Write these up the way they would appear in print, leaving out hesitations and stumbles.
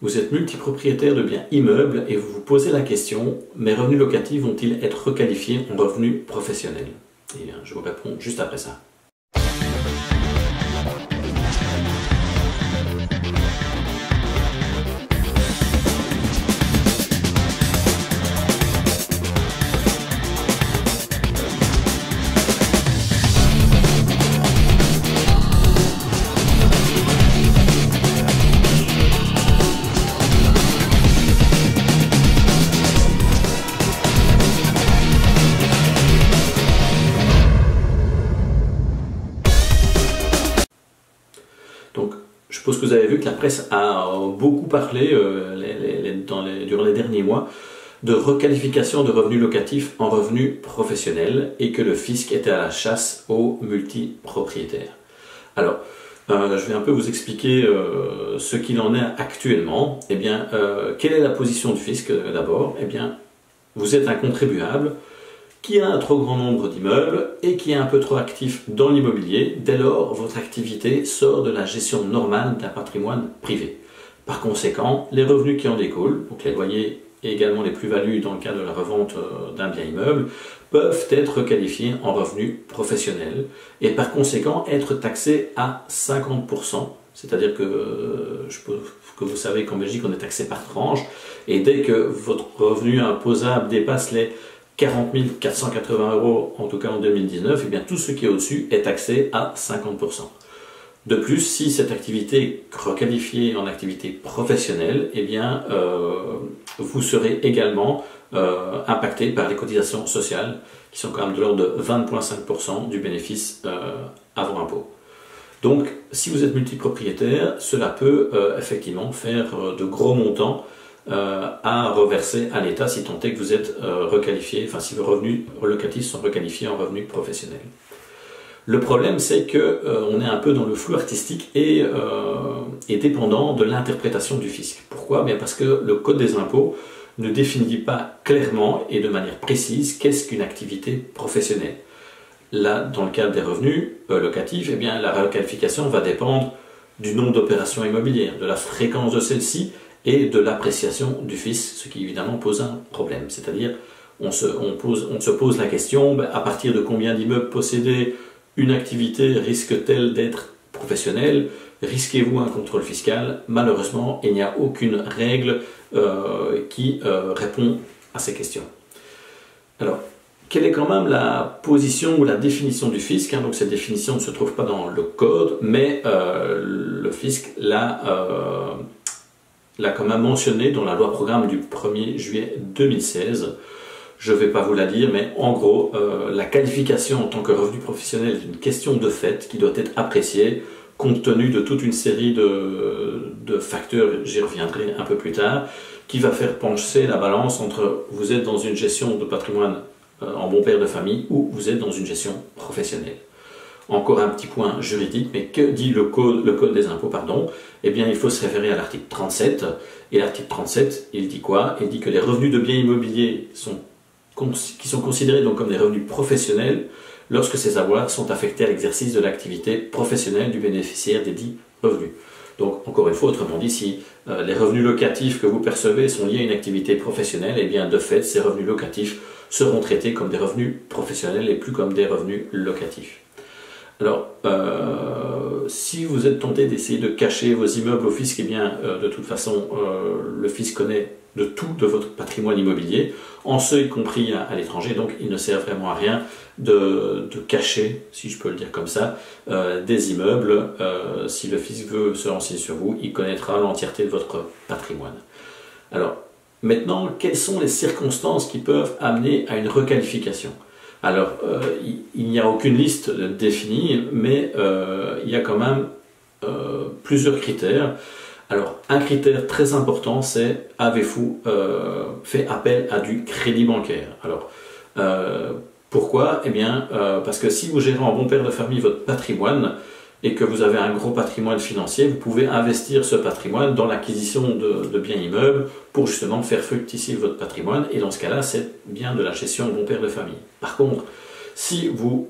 Vous êtes multipropriétaire de biens immeubles et vous vous posez la question, mes revenus locatifs vont-ils être requalifiés en revenus professionnels? Eh bien, je vous réponds juste après ça. Donc, je suppose que vous avez vu que la presse a beaucoup parlé durant les derniers mois de requalification de revenus locatifs en revenus professionnels et que le fisc était à la chasse aux multipropriétaires. Alors, je vais un peu vous expliquer ce qu'il en est actuellement. Eh bien, quelle est la position du fisc d'abord? Eh bien, vous êtes un contribuable qui a un trop grand nombre d'immeubles et qui est un peu trop actif dans l'immobilier. Dès lors, votre activité sort de la gestion normale d'un patrimoine privé. Par conséquent, les revenus qui en découlent, donc les loyers et également les plus-values dans le cas de la revente d'un bien immeuble, peuvent être qualifiés en revenus professionnels et par conséquent être taxés à 50%. C'est-à-dire que vous savez qu'en Belgique, on est taxé par tranche et dès que votre revenu imposable dépasse les 40 480 €, en tout cas en 2019, et bien tout ce qui est au-dessus est taxé à 50%. De plus, si cette activité est requalifiée en activité professionnelle, eh bien, vous serez également impacté par les cotisations sociales, qui sont quand même de l'ordre de 20,5% du bénéfice avant impôt. Donc, si vous êtes multipropriétaire, cela peut effectivement faire de gros montants à reverser à l'État si tant est que vous êtes requalifié, enfin si vos revenus locatifs sont requalifiés en revenus professionnels. Le problème, c'est qu'on est un peu dans le flou artistique et dépendant de l'interprétation du fisc. Pourquoi? Bien parce que le Code des impôts ne définit pas clairement et de manière précise qu'est-ce qu'une activité professionnelle. Là, dans le cadre des revenus locatifs, eh bien, la requalification va dépendre du nombre d'opérations immobilières, de la fréquence de celle-ci, et de l'appréciation du fisc, ce qui évidemment pose un problème. C'est-à-dire, on se pose la question, à partir de combien d'immeubles possédés une activité risque-t-elle d'être professionnelle? Risquez-vous un contrôle fiscal? Malheureusement, il n'y a aucune règle qui répond à ces questions. Alors, quelle est quand même la position ou la définition du fisc? Donc cette définition ne se trouve pas dans le code, mais le fisc l'a quand même mentionné dans la loi programme du 1er juillet 2016. Je ne vais pas vous la dire, mais en gros, la qualification en tant que revenu professionnel est une question de fait qui doit être appréciée compte tenu de toute une série de facteurs, j'y reviendrai un peu plus tard, qui va faire pencher la balance entre vous êtes dans une gestion de patrimoine en bon père de famille ou vous êtes dans une gestion professionnelle. Encore un petit point juridique, mais que dit le code des impôts, pardon? Eh bien, il faut se référer à l'article 37. Et l'article 37, il dit quoi? Il dit que les revenus de biens immobiliers qui sont considérés donc comme des revenus professionnels lorsque ces avoirs sont affectés à l'exercice de l'activité professionnelle du bénéficiaire des dits revenus. Donc, encore une fois, autrement dit, si les revenus locatifs que vous percevez sont liés à une activité professionnelle, eh bien, de fait, ces revenus locatifs seront traités comme des revenus professionnels et plus comme des revenus locatifs. Alors, si vous êtes tenté d'essayer de cacher vos immeubles au fisc, eh bien, de toute façon, le fisc connaît de tout de votre patrimoine immobilier, en ce y compris à l'étranger, donc il ne sert vraiment à rien de cacher, si je peux le dire comme ça, des immeubles. Si le fisc veut se renseigner sur vous, il connaîtra l'entièreté de votre patrimoine. Alors, maintenant, quelles sont les circonstances qui peuvent amener à une requalification? Alors, il n'y a aucune liste définie, mais il y a quand même plusieurs critères. Alors, un critère très important, c'est avez-vous fait appel à du crédit bancaire? Alors, pourquoi? Eh bien, parce que si vous gérez en bon père de famille votre patrimoine et que vous avez un gros patrimoine financier, vous pouvez investir ce patrimoine dans l'acquisition de biens immeubles pour justement faire fructifier votre patrimoine. Et dans ce cas-là, c'est bien de la gestion en bon père de famille. Par contre, si vous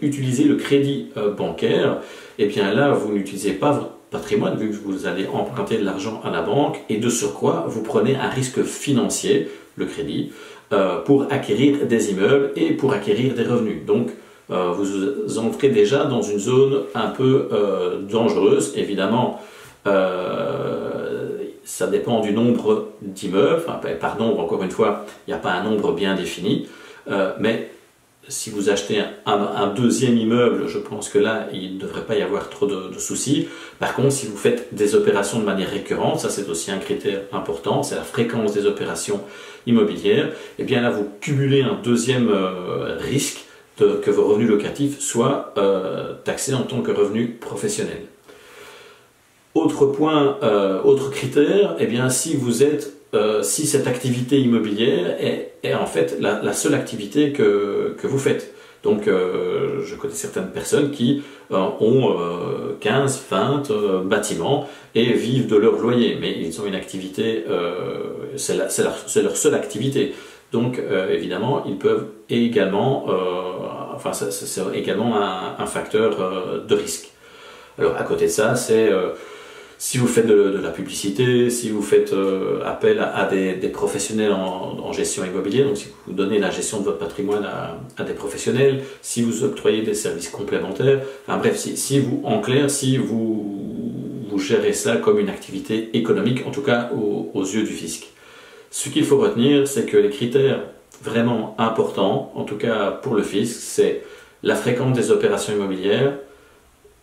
utilisez le crédit bancaire, eh bien là, vous n'utilisez pas votre patrimoine, vu que vous allez emprunter de l'argent à la banque, et de surcroît, vous prenez un risque financier, le crédit, pour acquérir des immeubles et pour acquérir des revenus. Donc, vous entrez déjà dans une zone un peu dangereuse. Évidemment, ça dépend du nombre d'immeubles. Enfin, par nombre, encore une fois, il n'y a pas un nombre bien défini. Mais si vous achetez un deuxième immeuble, je pense que là, il ne devrait pas y avoir trop de soucis. Par contre, si vous faites des opérations de manière récurrente, ça c'est aussi un critère important, c'est la fréquence des opérations immobilières, et bien là, vous cumulez un deuxième risque que vos revenus locatifs soient taxés en tant que revenus professionnels. Autre point, autre critère, eh bien, si cette activité immobilière est en fait la seule activité que vous faites. Donc, je connais certaines personnes qui ont 15, 20 bâtiments et vivent de leur loyer, mais ils ont une activité, c'est leur seule activité. Donc, évidemment, ils peuvent également, c'est également un facteur de risque. Alors, à côté de ça, c'est si vous faites de la publicité, si vous faites appel à des professionnels en gestion immobilière, donc si vous donnez la gestion de votre patrimoine à des professionnels, si vous octroyez des services complémentaires, enfin bref, si vous gérez ça comme une activité économique, en tout cas aux yeux du fisc. Ce qu'il faut retenir, c'est que les critères vraiment importants, en tout cas pour le fisc, c'est la fréquence des opérations immobilières,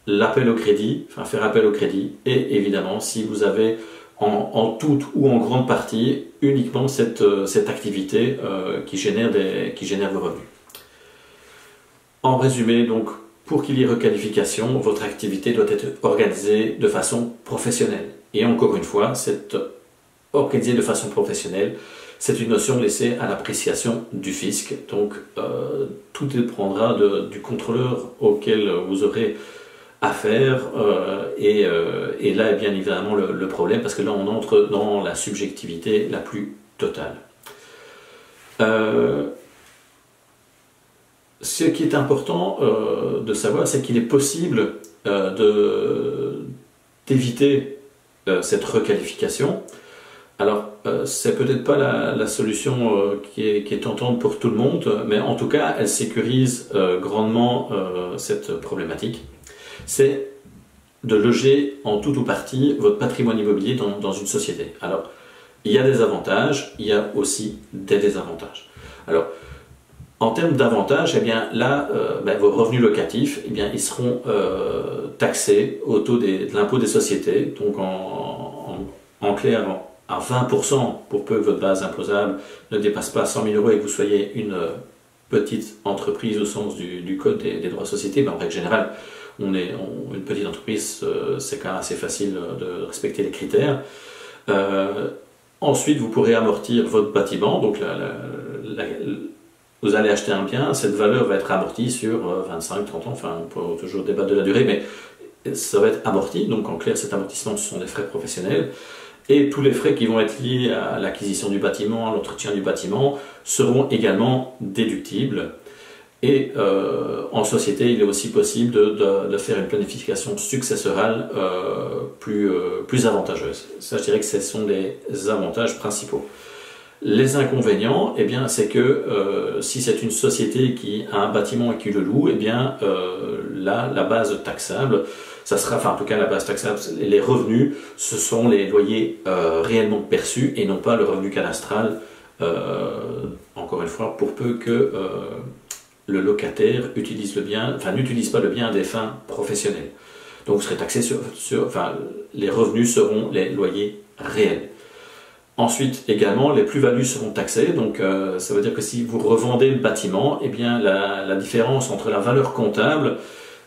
l'appel au crédit, enfin faire appel au crédit, et évidemment si vous avez en toute ou en grande partie uniquement cette activité qui génère vos revenus. En résumé, donc, pour qu'il y ait requalification, votre activité doit être organisée de façon professionnelle. Et encore une fois, cette organisée de façon professionnelle, c'est une notion laissée à l'appréciation du fisc. Donc, tout dépendra du contrôleur auquel vous aurez affaire, et là est bien évidemment le problème, parce que là on entre dans la subjectivité la plus totale. Ce qui est important de savoir, c'est qu'il est possible d'éviter cette requalification. Alors, c'est peut-être pas la solution qui est tentante pour tout le monde, mais en tout cas, elle sécurise grandement cette problématique. C'est de loger en tout ou partie votre patrimoine immobilier dans une société. Alors, il y a des avantages, il y a aussi des désavantages. Alors, en termes d'avantages, eh bien là, vos revenus locatifs, eh bien, ils seront taxés au taux de l'impôt des sociétés, donc en clair à 20%, pour peu que votre base imposable ne dépasse pas 100 000 € et que vous soyez une petite entreprise au sens du Code des droits de société. En règle générale, une petite entreprise, c'est quand même assez facile de respecter les critères. Ensuite, vous pourrez amortir votre bâtiment. Donc, vous allez acheter un bien, cette valeur va être amortie sur 25, 30 ans. Enfin, on peut toujours débattre de la durée, mais ça va être amorti. Donc, en clair, cet amortissement, ce sont des frais professionnels. Et tous les frais qui vont être liés à l'acquisition du bâtiment, à l'entretien du bâtiment, seront également déductibles. Et en société, il est aussi possible de faire une planification successorale plus avantageuse. Ça, je dirais que ce sont les avantages principaux. Les inconvénients, eh bien, c'est que si c'est une société qui a un bâtiment et qui le loue, eh bien, là, la base taxable, ça sera, enfin en tout cas la base taxable, les revenus, ce sont les loyers réellement perçus et non pas le revenu cadastral, encore une fois, pour peu que le locataire utilise le bien, enfin n'utilise pas le bien à des fins professionnelles. Donc vous serez taxé enfin les revenus seront les loyers réels. Ensuite également les plus-values seront taxées, donc ça veut dire que si vous revendez le bâtiment, eh bien la différence entre la valeur comptable,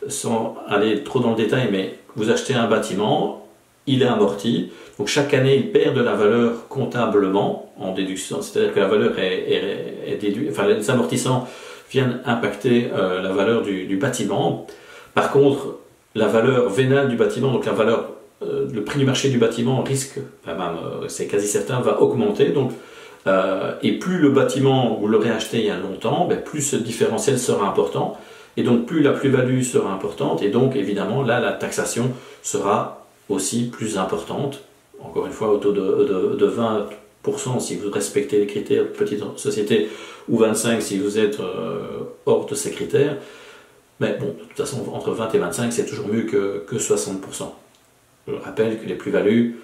sans aller trop dans le détail, mais vous achetez un bâtiment, il est amorti, donc chaque année il perd de la valeur comptablement en déduction, c'est-à-dire que la valeur est déduite, enfin les amortissants viennent impacter la valeur du bâtiment. Par contre, la valeur vénale du bâtiment, donc la valeur, le prix du marché du bâtiment risque, enfin même c'est quasi certain, va augmenter. Donc, et plus le bâtiment, vous l'aurez acheté il y a longtemps, plus ce différentiel sera important. Et donc plus la plus-value sera importante, et donc évidemment là la taxation sera aussi plus importante. Encore une fois, autour de 20% si vous respectez les critères de petite société, ou 25% si vous êtes hors de ces critères. Mais bon, de toute façon, entre 20 et 25, c'est toujours mieux que 60%. Je rappelle que les plus-values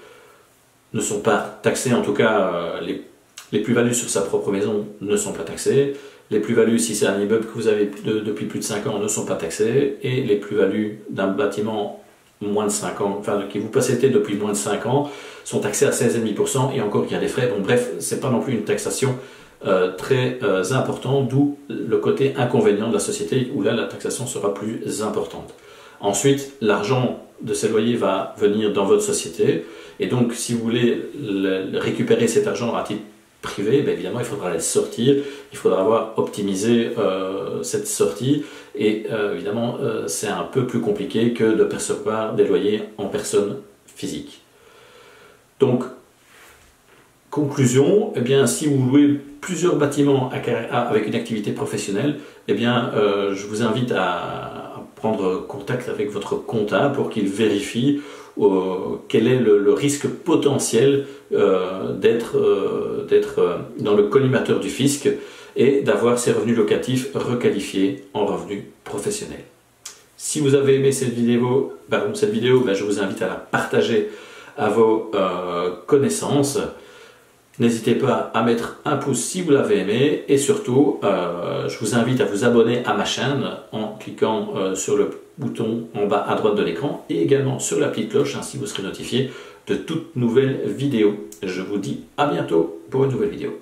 ne sont pas taxées, en tout cas, les plus-values sur sa propre maison ne sont pas taxées. Les plus-values, si c'est un immeuble que vous avez depuis plus de 5 ans, ne sont pas taxées. Et les plus-values d'un bâtiment moins de 5 ans, enfin, qui vous possédez depuis moins de 5 ans, sont taxées à 16,5%. Et encore, il y a des frais. Bon, bref, c'est pas non plus une taxation très important, d'où le côté inconvénient de la société, où là, la taxation sera plus importante. Ensuite, l'argent de ces loyers va venir dans votre société. Et donc, si vous voulez récupérer cet argent à titre privé, bien évidemment, il faudra les sortir, il faudra avoir optimisé cette sortie, et évidemment, c'est un peu plus compliqué que de percevoir des loyers en personne physique. Donc, conclusion, eh bien, si vous louez plusieurs bâtiments avec une activité professionnelle, eh bien, je vous invite à prendre contact avec votre comptable pour qu'il vérifie quel est le risque potentiel d'être dans le collimateur du fisc et d'avoir ses revenus locatifs requalifiés en revenus professionnels. Si vous avez aimé cette vidéo, je vous invite à la partager à vos connaissances. N'hésitez pas à mettre un pouce si vous l'avez aimé, et surtout, je vous invite à vous abonner à ma chaîne en cliquant sur le bouton en bas à droite de l'écran, et également sur la petite cloche, ainsi vous serez notifié de toutes nouvelles vidéos. Je vous dis à bientôt pour une nouvelle vidéo.